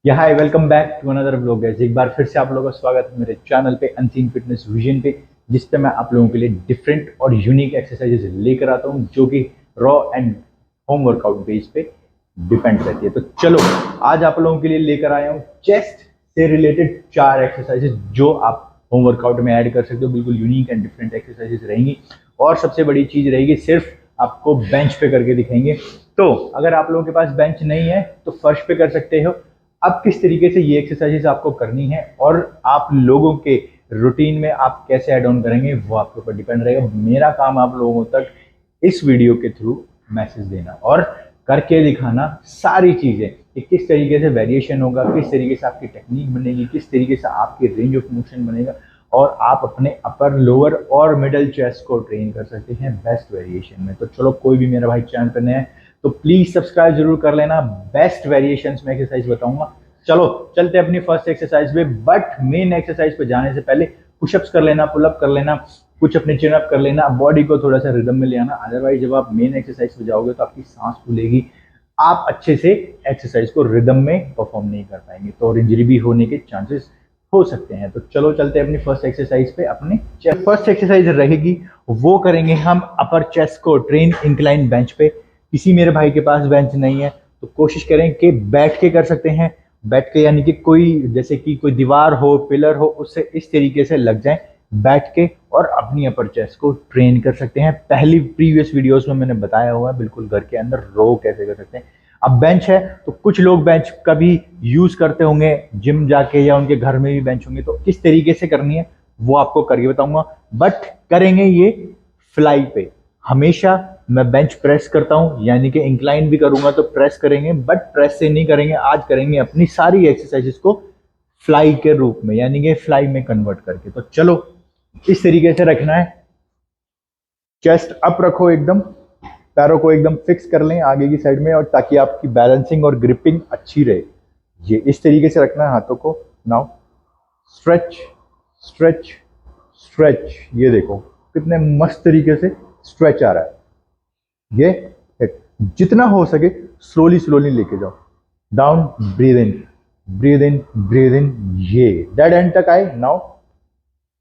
Hi, welcome back to another vlog guys. एक बार फिर से आप लोगों का स्वागत है मेरे चैनल पे अनसीन फिटनेस विजन पे, जिस पे मैं आप लोगों के लिए डिफरेंट और यूनिक एक्सरसाइजेस लेकर आता हूं जो कि raw and home workout base पे डिपेंड करती है। तो चलो आज आप लोगों के लिए लेकर आया हूं चेस्ट से रिलेटेड 4 एक्सरसाइजेस जो आप होम वर्कआउट में ऐड कर सकते हो। बिल्कुल यूनिक एंड डिफरेंट एक्सरसाइजेस रहेंगी और सबसे बड़ी चीज रहेगी सिर्फ आपको बेंच पे करके दिखाएंगे। तो अगर आप लोगों के पास बेंच नहीं है तो फर्श पे कर सकते हो। अब किस तरीके से ये एक्सरसाइजेस आपको करनी है और आप लोगों के रूटीन में आप कैसे ऐड ऑन करेंगे वो आपके ऊपर डिपेंड रहेगा। मेरा काम आप लोगों तक इस वीडियो के थ्रू मैसेज देना और करके दिखाना सारी चीजें कि किस तरीके से वेरिएशन होगा, किस तरीके से आपकी टेक्निक बनेगी, किस तरीके से आपकी रेंज ऑफ मोशन बनेगा और आप अपने अपर, लोअर और मिडल चेस्ट को ट्रेन कर सकते हैं बेस्ट वेरिएशन में। तो चलो, कोई भी मेरा भाई चैनल पर नया है तो प्लीज सब्सक्राइब जरूर कर लेना। बेस्ट वेरिएशंस में एक्सरसाइज बताऊंगा। चलो चलते अपनी फर्स्ट एक्सरसाइज पे। बट मेन एक्सरसाइज पे जाने से पहले पुशअप्स कर लेना, पुलअप कर लेना, कुछ अपने चिन अप कर लेना, बॉडी को थोड़ा सा रिदम में ले आना। अदरवाइज जब आप मेन एक्सरसाइज पे जाओगे तो आपकी सांस फूलेगी, आप अच्छे से एक्सरसाइज को रिदम में परफॉर्म नहीं कर पाएंगे तो और इंजरी भी होने के चांसेस हो सकते हैं। तो चलो चलते हैं अपनी फर्स्ट एक्सरसाइज पे। अपने फर्स्ट एक्सरसाइज रहेगी वो करेंगे हम अपर चेस्ट को ट्रेन इंक्लाइन बेंच पे। किसी मेरे भाई के पास बेंच नहीं है तो कोशिश करें कि बैठ के कर सकते हैं। बैठ के यानी कि कोई, जैसे कि कोई दीवार हो, पिलर हो, उससे इस तरीके से लग जाए बैठ के और अपनी अपर चेस्ट को ट्रेन कर सकते हैं। पहली प्रीवियस वीडियोस में मैंने बताया हुआ है बिल्कुल घर के अंदर रो कैसे कर सकते हैं। अब बेंच है तो कुछ लोग बेंच कभी यूज करते होंगे जिम जाके या उनके घर में भी बेंच होंगे, तो किस तरीके से करनी है वो आपको करके बताऊंगा। बट करेंगे ये फ्लाई पे। हमेशा मैं बेंच प्रेस करता हूं यानी कि इंक्लाइन भी करूंगा तो प्रेस करेंगे, बट प्रेस से नहीं करेंगे। आज करेंगे अपनी सारी एक्सरसाइजेस को फ्लाई के रूप में यानी कि फ्लाई में कन्वर्ट करके। तो चलो इस तरीके से रखना है। चेस्ट अप रखो, एकदम पैरों को एकदम फिक्स कर लें आगे की साइड में, और ताकि आपकी बैलेंसिंग और ग्रिपिंग अच्छी रहे। ये इस तरीके से रखना है हाथों को। Now stretch stretch stretch. ये देखो कितने मस्त तरीके से स्ट्रेच आ रहा है। ये जितना हो सके स्लोली स्लोली लेके जाओ। Down, breathe in, breathe in, breathe in. ये डेड एंड तक आए। Now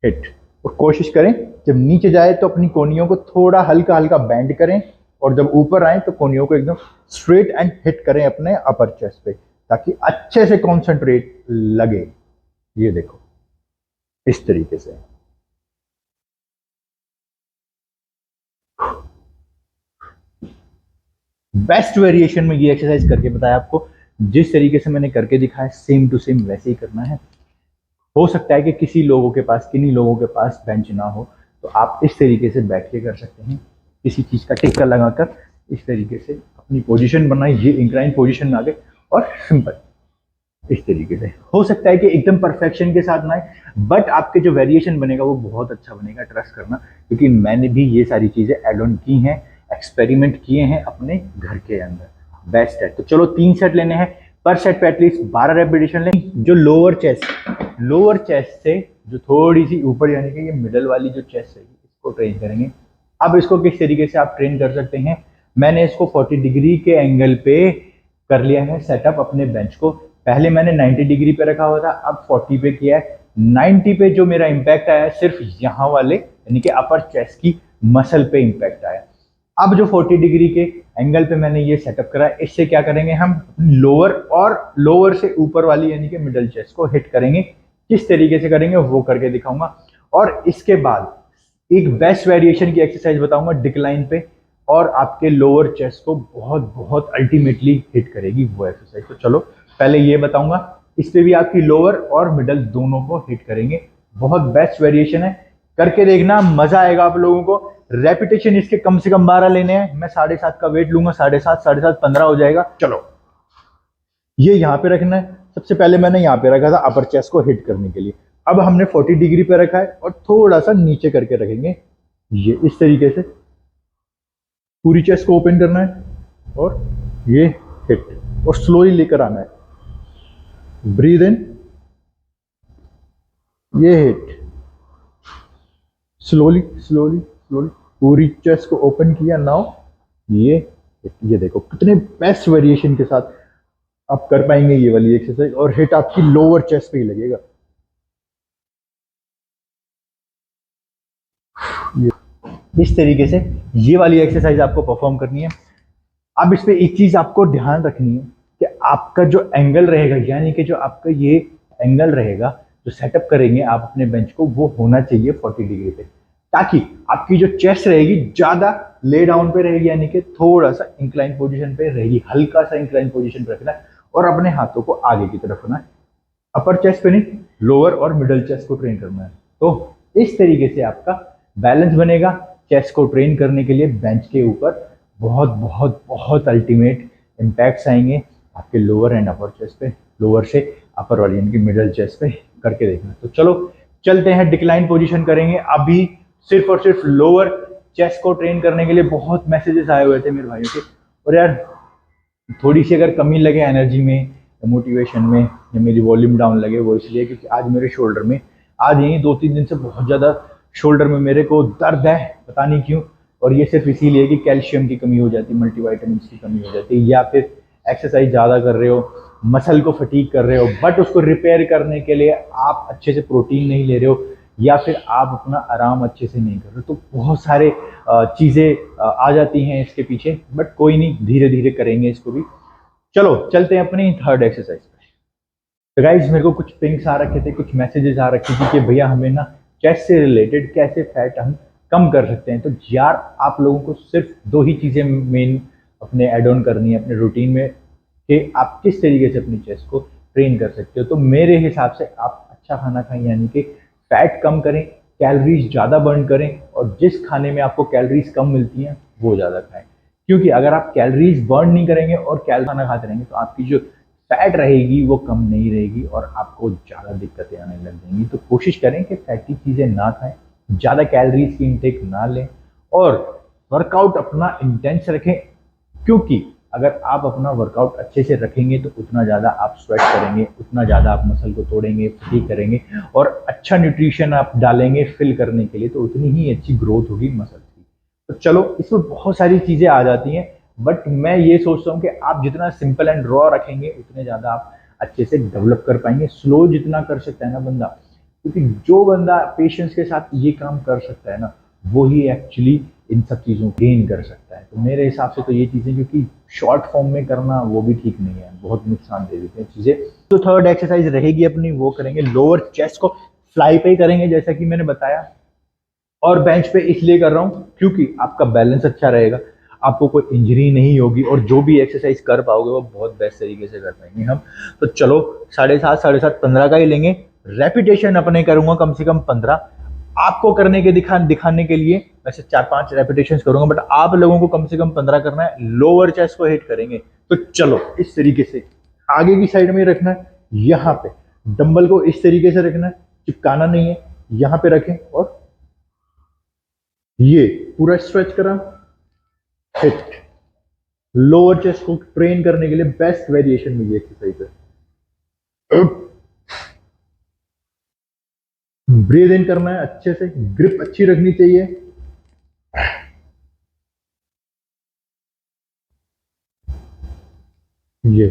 hit. और कोशिश करें जब नीचे जाए तो अपनी कोहनियों को थोड़ा हल्का हल्का बेंड करें, और जब ऊपर आए तो कोहनियों को एकदम स्ट्रेट एंड हिट करें अपने अपर चेस्ट पे, ताकि अच्छे से कॉन्सेंट्रेट लगे। ये देखो इस तरीके से। बेस्ट वेरिएशन में ये एक्सरसाइज करके बताया आपको। जिस तरीके से मैंने करके दिखाया सेम टू सेम वैसे ही करना है। हो सकता है कि किसी लोगों के पास, किन्हीं लोगों के पास बेंच ना हो तो आप इस तरीके से बैठ के कर सकते हैं, किसी चीज का टिक्का लगाकर इस तरीके से अपनी पोजीशन बनाए। ये इंक्लाइन पोजीशन में आ गए और सिंपल इस तरीके से। हो सकता है कि एकदम परफेक्शन के साथ ना आए, बट आपके जो वेरिएशन बनेगा वो बहुत अच्छा बनेगा, ट्रस्ट करना। क्योंकि मैंने भी ये सारी चीजें एड ऑन की हैं, एक्सपेरिमेंट किए हैं अपने घर के अंदर। बेस्ट है। तो चलो 3 सेट लेने हैं, पर सेट पे एटलीस्ट 12 रेपिटेशन लें। जो लोअर चेस्ट से जो थोड़ी सी ऊपर यानी कि ये मिडल वाली जो चेस्ट है इसको ट्रेन करेंगे। अब इसको किस तरीके से आप ट्रेन कर सकते हैं, मैंने इसको 40 डिग्री के एंगल पे कर लिया है सेटअप अपने बेंच को। पहले मैंने 90 डिग्री पे रखा हुआ था, अब 40 पे किया है। 90 पे जो मेरा इंपैक्ट आया सिर्फ यहाँ वाले यानी कि अपर चेस्ट की मसल पे इंपैक्ट आया। अब जो 40 डिग्री के एंगल पे मैंने ये सेटअप करा है, इससे क्या करेंगे हम लोअर और लोअर से ऊपर वाली यानी कि मिडल चेस्ट को हिट करेंगे। किस तरीके से करेंगे वो करके दिखाऊंगा। और इसके बाद एक बेस्ट वेरिएशन की एक्सरसाइज बताऊंगा डिक्लाइन पे, और आपके लोअर चेस्ट को बहुत बहुत अल्टीमेटली हिट करेगी वो एक्सरसाइज। तो चलो पहले ये बताऊंगा, इस पे भी आपकी लोअर और मिडल दोनों को हिट करेंगे। बहुत बेस्ट वेरिएशन है, करके देखना, मजा आएगा आप लोगों को। रेपिटेशन इसके कम से कम 12 लेने हैं। मैं 7.5 का वेट लूंगा, 7.5 7.5 15 हो जाएगा। चलो ये यहाँ पे रखना है। सबसे पहले मैंने यहाँ पे रखा था अपर चेस्ट को हिट करने के लिए। अब हमने 40 डिग्री पे रखा है और थोड़ा सा नीचे करके रखेंगे। ये इस तरीके से पूरी चेस्ट को ओपन करना है और ये हिट और स्लोली लेकर आना है। ब्रीद इन, ये हिट, स्लोली स्लोली स्लोली पूरी चेस्ट को ओपन किया। नाउ ये देखो कितने बेस्ट वेरिएशन के साथ आप कर पाएंगे ये वाली एक्सरसाइज, और हिट आपकी लोअर चेस्ट पे ही लगेगा। इस तरीके से ये वाली एक्सरसाइज आपको परफॉर्म करनी है। अब इस पे एक चीज आपको ध्यान रखनी है कि आपका जो एंगल रहेगा, यानी कि जो आपका ये एंगल रहेगा जो सेटअप करेंगे आप अपने बेंच को, वो होना चाहिए 40 डिग्री पे, ताकि आपकी जो चेस्ट रहेगी ज्यादा ले डाउन पे रहेगी, यानी कि थोड़ा सा इंक्लाइन पोजीशन पे रहेगी, हल्का सा इंक्लाइन पोजीशन पे रखना है और अपने हाथों को आगे की तरफ रखना है। अपर चेस्ट पे नहीं, लोअर और मिडल चेस्ट को ट्रेन करना है। तो इस तरीके से आपका बैलेंस बनेगा। चेस्ट को ट्रेन करने के लिए बेंच के ऊपर बहुत बहुत बहुत अल्टीमेट इम्पैक्ट्स आएंगे आपके लोअर एंड अपर चेस्ट पे, लोअर से अपर वाली यानी कि मिडल चेस्ट पे करके देखना। तो चलो चलते हैं, डिक्लाइन पोजीशन करेंगे अभी सिर्फ और सिर्फ लोअर चेस्ट को ट्रेन करने के लिए। बहुत मैसेजेस आए हुए थे मेरे भाइयों के, और यार थोड़ी सी अगर कमी लगे एनर्जी में या मोटिवेशन में या मेरी वॉल्यूम डाउन लगे, वो इसलिए क्योंकि आज मेरे शोल्डर में, आज यही 2-3 दिन से बहुत ज़्यादा शोल्डर में मेरे को दर्द है, पता नहीं क्यों। और ये सिर्फ इसीलिए कि कैल्शियम की कमी हो जाती है, मल्टीविटामिन की कमी हो जाती है, या फिर एक्सरसाइज ज़्यादा कर रहे हो, मसल को फटीक कर रहे हो, बट उसको रिपेयर करने के लिए आप अच्छे से प्रोटीन नहीं ले रहे हो, या फिर आप अपना आराम अच्छे से नहीं कर रहे हो। तो बहुत सारे चीज़ें आ जाती हैं इसके पीछे, बट कोई नहीं, धीरे धीरे करेंगे इसको भी। चलो चलते हैं अपनी थर्ड एक्सरसाइज पे। तो गाइज मेरे को कुछ पिंक्स आ रखे थे, कुछ मैसेजेस आ रखे थे कि भैया हमें ना चेस्ट से रिलेटेड कैसे फैट हम कम कर सकते हैं। तो यार आप लोगों को सिर्फ 2 ही चीज़ें मेन अपने एड ऑन करनी है अपने रूटीन में, कि आप किस तरीके से अपनी चेस्ट को ट्रेन कर सकते हो। तो मेरे हिसाब से आप अच्छा खाना खाएं, यानी कि फैट कम करें, कैलोरीज ज़्यादा बर्न करें, और जिस खाने में आपको कैलोरीज कम मिलती हैं वो ज़्यादा खाएं। क्योंकि अगर आप कैलोरीज बर्न नहीं करेंगे और खाना खाते रहेंगे तो आपकी जो फैट रहेगी वो कम नहीं रहेगी और आपको ज़्यादा दिक्कतें आने लग जाएंगी। तो कोशिश करें कि फैटी चीज़ें ना खाएं, ज़्यादा कैलोरीज की इंटेक ना लें, और वर्कआउट अपना इंटेंस रखें। क्योंकि अगर आप अपना वर्कआउट अच्छे से रखेंगे तो उतना ज़्यादा आप स्वेट करेंगे, उतना ज़्यादा आप मसल को तोड़ेंगे, फटीग करेंगे, और अच्छा न्यूट्रिशन आप डालेंगे फिल करने के लिए, तो उतनी ही अच्छी ग्रोथ होगी मसल की। तो चलो इसमें बहुत सारी चीज़ें आ जाती हैं, बट मैं ये सोचता हूँ कि आप जितना सिंपल एंड रॉ रखेंगे उतने ज़्यादा आप अच्छे से डेवलप कर पाएंगे। स्लो जितना कर सकता है ना बंदा, क्योंकि जो बंदा पेशेंस के साथ ये काम कर सकता है ना, वो ही एक्चुअली इन सब चीज़ों को गेन कर सकता है। तो मेरे हिसाब से तो ये चीज़ें, क्योंकि शॉर्ट फॉर्म में करना वो भी ठीक नहीं है, बहुत नुकसान दे देते हैं चीज़ें। तो थर्ड एक्सरसाइज रहेगी अपनी, वो करेंगे लोअर चेस्ट को फ्लाई पे ही करेंगे जैसा कि मैंने बताया, और बेंच पे इसलिए कर रहा हूँ क्योंकि आपका बैलेंस अच्छा रहेगा, आपको कोई इंजरी नहीं होगी, और जो भी एक्सरसाइज कर पाओगे वो बहुत बेस्ट तरीके से कर पाएंगे हम। तो चलो 7.5 15 का ही लेंगे। रेपिटेशन अपने करूंगा कम से कम 15, आपको करने के दिखाने के लिए वैसे 4-5 रेपिटेशन करूंगा, बट आप लोगों को कम से कम 15 करना है। लोअर चेस्ट को हिट करेंगे। तो चलो इस तरीके से आगे की साइड में रखना है, यहाँ पे डंबल को इस तरीके से रखना है, चिपकाना नहीं है, यहाँ पे रखें और ये पूरा स्ट्रेच करा, हिट। लोअर चेस्ट को ट्रेन करने के लिए बेस्ट वेरिएशन में ये एक्सरसाइज है। ब्रीद इन करना है अच्छे से, ग्रिप अच्छी रखनी चाहिए, ये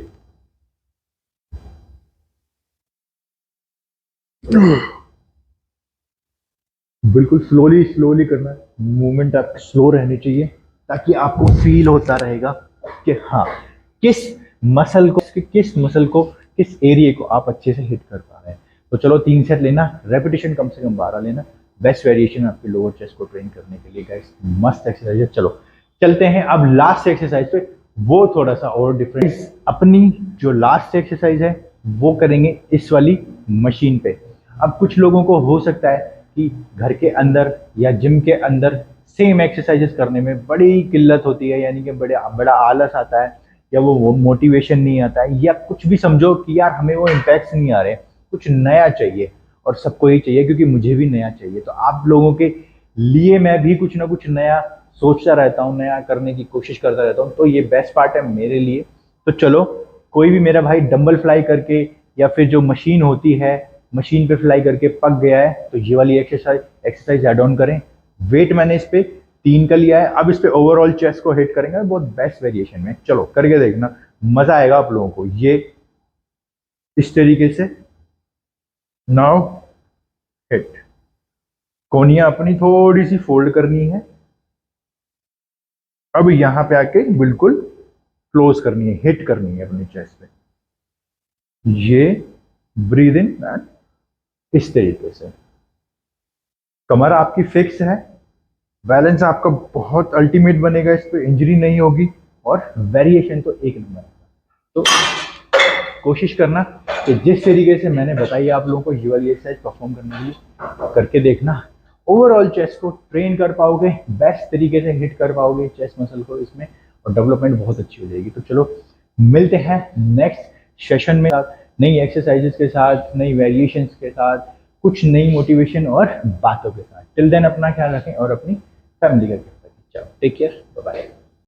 बिल्कुल स्लोली स्लोली करना है, मूवमेंट आपकी स्लो रहनी चाहिए, ताकि आपको फील होता रहेगा कि हाँ किस एरिया को आप अच्छे से हिट कर पा रहे हैं। तो चलो 3 सेट लेना, रेपिटेशन कम से कम 12 लेना, बेस्ट वेरिएशन आपके लोअर चेस्ट को ट्रेन करने के लिए गाइस, मस्त एक्सरसाइज है। चलो चलते हैं अब लास्ट एक्सरसाइज पे, वो थोड़ा सा और डिफरेंट। अपनी जो लास्ट एक्सरसाइज है वो करेंगे इस वाली मशीन पे। अब कुछ लोगों को हो सकता है कि घर के अंदर या जिम के अंदर सेम एक्सरसाइजेस करने में बड़ी किल्लत होती है, यानी कि बड़ा आलस आता है, या वो मोटिवेशन नहीं आता है, या कुछ भी समझो कि यार हमें वो इम्पैक्ट्स नहीं आ रहे, कुछ नया चाहिए, और सबको ही चाहिए क्योंकि मुझे भी नया चाहिए। तो आप लोगों के लिए मैं भी कुछ ना कुछ नया सोचता रहता हूँ, नया करने की कोशिश करता रहता हूँ, तो ये बेस्ट पार्ट है मेरे लिए। तो चलो कोई भी मेरा भाई डंबल फ्लाई करके या फिर जो मशीन होती है मशीन पे फ्लाई करके पक गया है, तो ये वाली एक्सरसाइज एड ऑन करें। वेट मैंने इस पे 3 का लिया है। अब इस पे ओवरऑल चेस्ट को हिट करेंगे बहुत बेस्ट वेरिएशन में। चलो करके देखना, मजा आएगा आप लोगों को। ये इस तरीके से नाउ हिट, कोनियां अपनी थोड़ी सी फोल्ड करनी है। अब यहां पे आके बिल्कुल क्लोज करनी है, हिट करनी है अपनी चेस्ट पे। ये ब्रीद इन एंड इस तरीके से कमर आपकी फिक्स है, बैलेंस आपका बहुत अल्टीमेट बनेगा, इस पे इंजरी नहीं होगी और वेरिएशन तो एक नंबर है। तो कोशिश करना कि जिस तरीके से मैंने बताई आप लोगों को ये वाली एक्सरसाइज परफॉर्म करने के लिए करके देखना, ओवरऑल चेस्ट को ट्रेन कर पाओगे, बेस्ट तरीके से हिट कर पाओगे चेस्ट मसल को इसमें, और डेवलपमेंट बहुत अच्छी हो जाएगी। तो चलो मिलते हैं नेक्स्ट सेशन में नई एक्सरसाइजेस के साथ, नई वेरिएशंस के साथ, कुछ नई मोटिवेशन और बातों के साथ। टिल देन अपना ख्याल रखें और अपनी फैमिली का ख्याल रखें। चलो टेक केयर, बाय बाय।